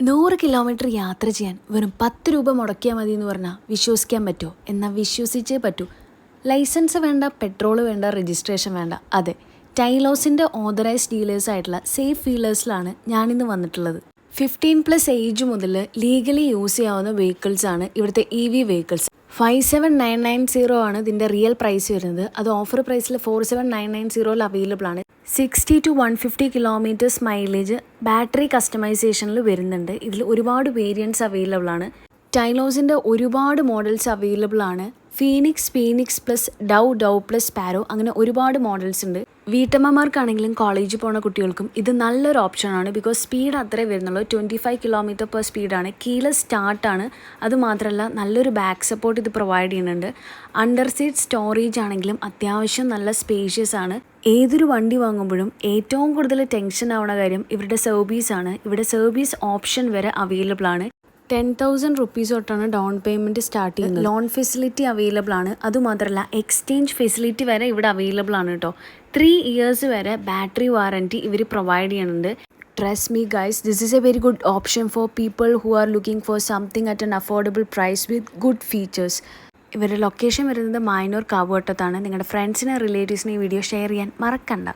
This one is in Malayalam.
100 കിലോമീറ്റർ യാത്ര ചെയ്യാൻ വെറും 10 രൂപ മുടക്കിയാൽ മതി എന്ന് പറഞ്ഞാൽ വിശ്വസിക്കാൻ പറ്റുമോ? എന്നാൽ വിശ്വസിച്ചേ പറ്റൂ. ലൈസൻസ് വേണ്ട, പെട്രോൾ വേണ്ട, രജിസ്ട്രേഷൻ വേണ്ട. അതെ, ടൈലോസിൻ്റെ ഓതറൈസ്ഡ് ഡീലേഴ്സ് ആയിട്ടുള്ള സേഫ് വീലേഴ്സിലാണ് ഞാനിന്ന് വന്നിട്ടുള്ളത്. 15+ ഏജ് മുതൽ ലീഗലി യൂസ് ചെയ്യാവുന്ന വെഹിക്കിൾസാണ് ഇവിടുത്തെ EV വെഹിക്കിൾസ്. 57,990 ആണ് ഇതിൻ്റെ റിയൽ പ്രൈസ് വരുന്നത്. അത് ഓഫർ പ്രൈസിൽ 47,990 അവൈലബിൾ ആണ്. 60 to 150 കിലോമീറ്റേഴ്സ് മൈലേജ് ബാറ്ററി കസ്റ്റമൈസേഷനിൽ വരുന്നുണ്ട്. ഇതിൽ ഒരുപാട് വേരിയൻറ്റ്സ് അവൈലബിൾ ആണ്. ടൈലോസിൻ്റെ ഒരുപാട് മോഡൽസ് അവൈലബിൾ ആണ്. ഫീനിക്സ് പ്ലസ് ഡൗ പ്ലസ് സ്പാരോ, അങ്ങനെ ഒരുപാട് മോഡൽസ് ഉണ്ട്. വീട്ടമ്മമാർക്കാണെങ്കിലും കോളേജിൽ പോകുന്ന കുട്ടികൾക്കും ഇത് നല്ലൊരു ഓപ്ഷനാണ്. ബിക്കോസ് സ്പീഡ് അത്രേ വരുന്നുള്ളൂ. 25 km/h സ്പീഡാണ്. കീലെസ് സ്റ്റാർട്ടാണ്. അതുമാത്രമല്ല നല്ലൊരു ബാക്ക് സപ്പോർട്ട് ഇത് പ്രൊവൈഡ് ചെയ്യുന്നുണ്ട്. അണ്ടർ സീറ്റ് സ്റ്റോറേജ് ആണെങ്കിലും അത്യാവശ്യം നല്ല സ്പേഷ്യസ് ആണ്. ഏതൊരു വണ്ടി വാങ്ങുമ്പോഴും ഏറ്റവും കൂടുതൽ ടെൻഷൻ ആവുന്ന കാര്യം ഇവരുടെ സർവീസാണ്. ഇവിടെ സർവീസ് ഓപ്ഷൻ വരെ അവൈലബിൾ ആണ്. 10,000 റുപ്പീസ് തൊട്ടാണ് ഡൗൺ പേയ്മെൻറ്റ് സ്റ്റാർട്ട് ചെയ്യുന്നത്. ലോൺ ഫെസിലിറ്റി അവൈലബിൾ ആണ്. അതുമാത്രമല്ല എക്സ്ചേഞ്ച് ഫെസിലിറ്റി വരെ ഇവിടെ അവൈലബിൾ ആണ് കേട്ടോ. 3 years വരെ ബാറ്ററി വാറൻറ്റി ഇവർ പ്രൊവൈഡ് ചെയ്യുന്നുണ്ട്. Trust me guys, this is a very good option for people who are looking for something at an affordable price with good features. ഇവരുടെ ലൊക്കേഷൻ വരുന്നത് മായന്നൂർ കാവുവട്ടത്താണ്. നിങ്ങളുടെ ഫ്രണ്ട്സിനെ റിലേറ്റീവ്സിനെ ഈ വീഡിയോ ഷെയർ ചെയ്യാൻ മറക്കണ്ട.